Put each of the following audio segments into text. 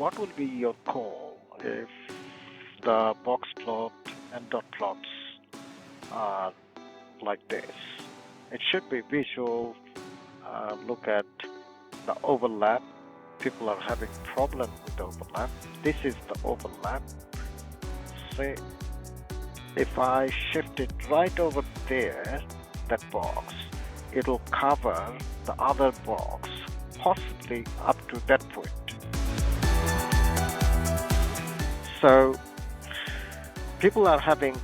what will be your call if the box plot and dot plots are like this? It should be visual. Look at the overlap. People are having problem with the overlap. This is the overlap. Say, if I shift it right over there, that box, it'll cover the other box, possibly up to that point. So people are having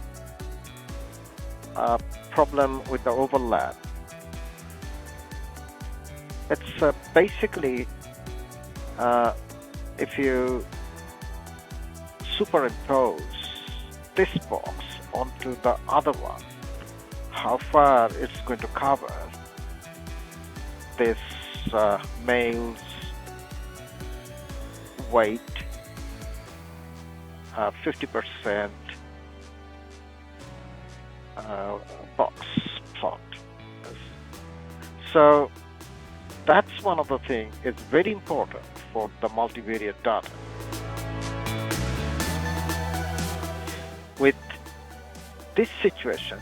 a problem with the overlap. It's basically if you superimpose this box onto the other one, how far it's going to cover this male's weight, 50% box plot. So that's one of the things. It's very important for the multivariate data. With this situation,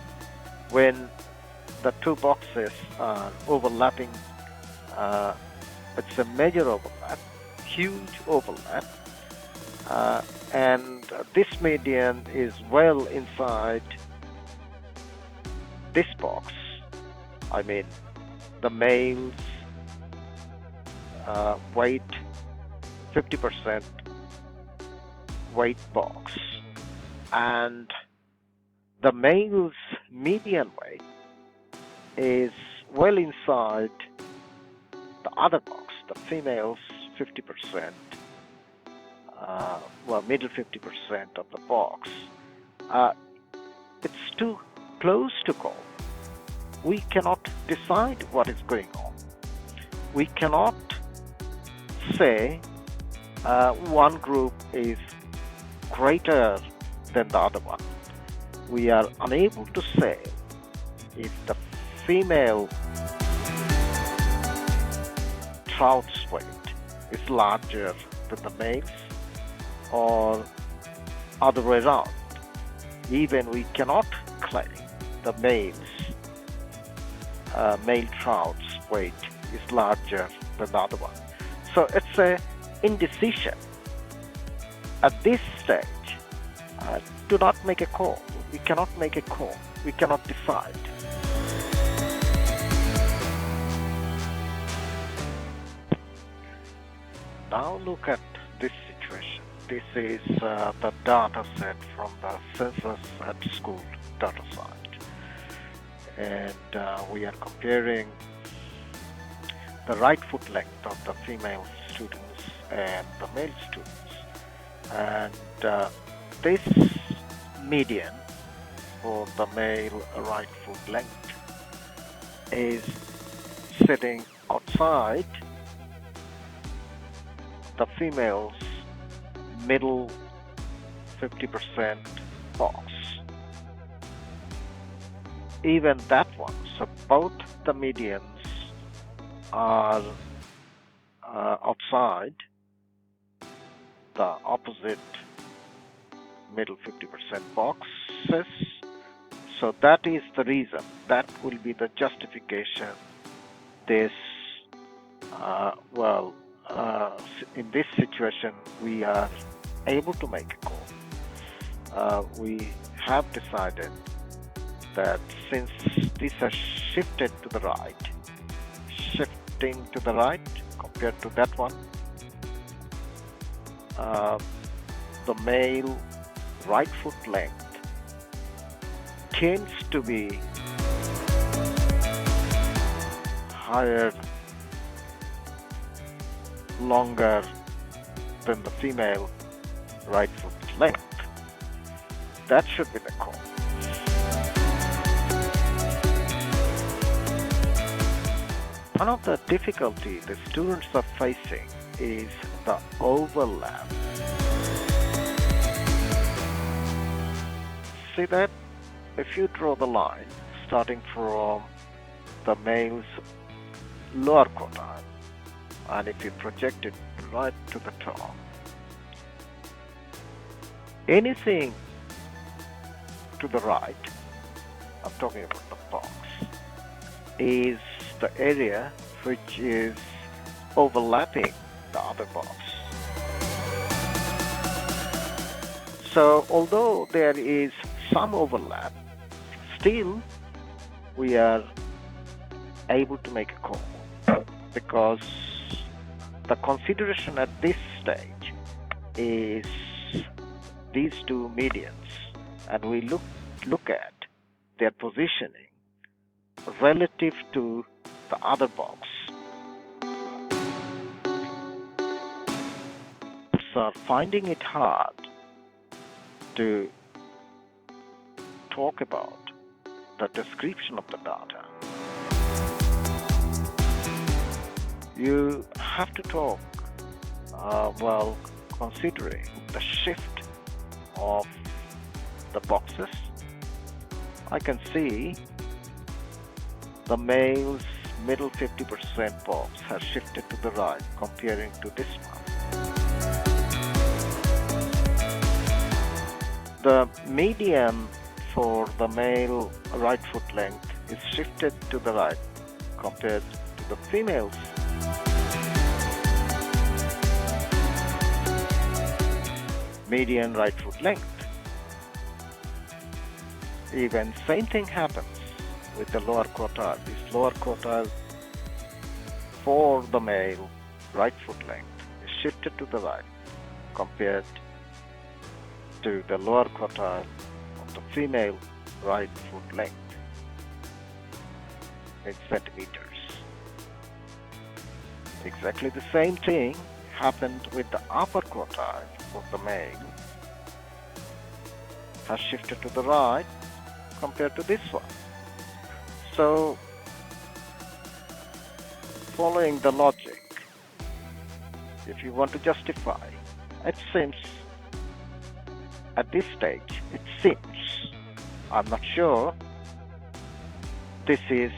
when the two boxes are overlapping, it's a major overlap, huge overlap, and this median is well inside this box. I mean, the male's weight, 50% weight box, and the male's median weight is well inside the other box, the female's 50%, middle 50% of the box. It's too close to call. We cannot decide what is going on. We cannot say one group is greater than the other one. We are unable to say if the female trout's weight is larger than the male's or other way around. Even we cannot claim the male trout's weight is larger than the other one. So it's a indecision. At this stage, do not make a call. We cannot make a call. We cannot decide. Now look at this situation. This is the data set from the census at school data site. And we are comparing the right foot length of the female students and the male students. And this median for the male right foot length is sitting outside the female's middle 50% box. Even that one. So both the medians are outside the opposite middle 50% boxes. So that is the reason. That will be the justification. This, in this situation, we are able to make a call. We have decided that since these are shifted to the right, shifting to the right compared to that one, the male right foot length tends to be higher, longer than the female right foot length. That should be the call. One of the difficulties the students are facing is the overlap. See that? If you draw the line starting from the male's lower quartile, and if you project it right to the top, Anything to the right, I'm talking about the box, is the area which is overlapping the other box. So although there is some overlap, still we are able to make a call because the consideration at this stage is these two medians, and we look at their positioning relative to the other box. So finding it hard to talk about the description of the data, you have to talk while considering the shift of the boxes. I can see the male's middle 50% box has shifted to the right comparing to this one. The median for the male right foot length is shifted to the right compared to the female's. Median right foot length. Even same thing happens with the lower quartile. This lower quartile for the male right foot length is shifted to the right compared to the lower quartile of the female right foot length in centimeters. Exactly the same thing happened with the upper quartile of the male has shifted to the right compared to this one. So, following the logic, if you want to justify, it seems at this stage, it seems, I'm not sure, this is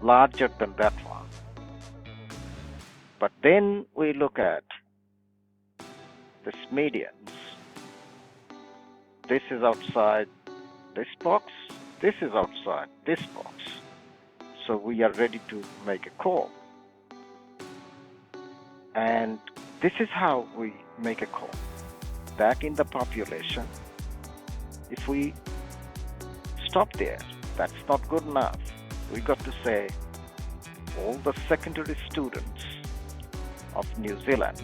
larger than that one. But then we look at this medians. This is outside this box, this is outside this box. So we are ready to make a call. And this is how we make a call. Back in the population, if we stop there, that's not good enough. We got to say all the secondary students of New Zealand,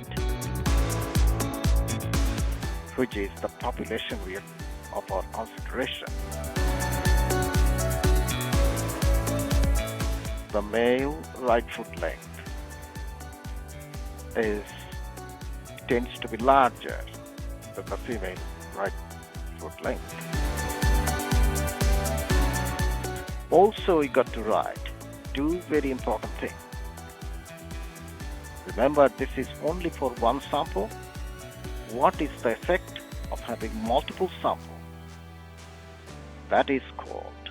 which is the population of our consideration. The male right foot length tends to be larger than the female right foot length. Also, we got to write two very important things. Remember, this is only for one sample. What is the effect of having multiple samples? That is called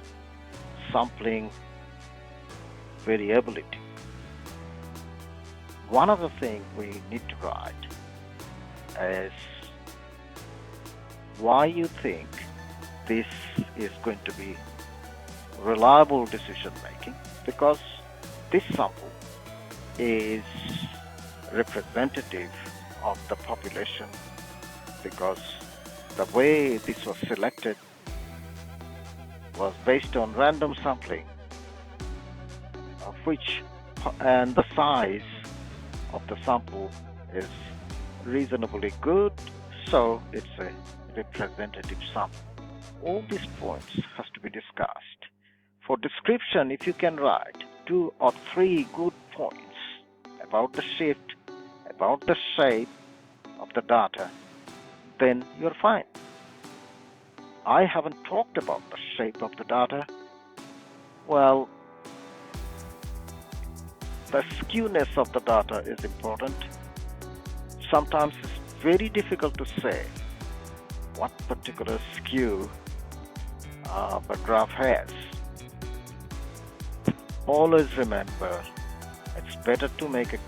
sampling variability. One other thing we need to write is why you think this is going to be reliable decision making, because this sample is representative of the population, because the way this was selected was based on random sampling, and the size of the sample is reasonably good, so it's a representative sample. All these points has to be discussed. For description, if you can write 2 or 3 good points about the shift, about the shape of the data, then you're fine. I haven't talked about the shape of the data. Well, the skewness of the data is important. Sometimes it's very difficult to say what particular skew the graph has. Always remember, it's better to make a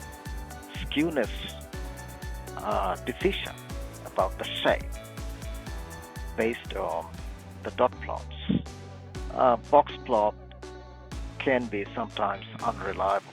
skewness decision about the shape based on the dot plots. Box plot can be sometimes unreliable.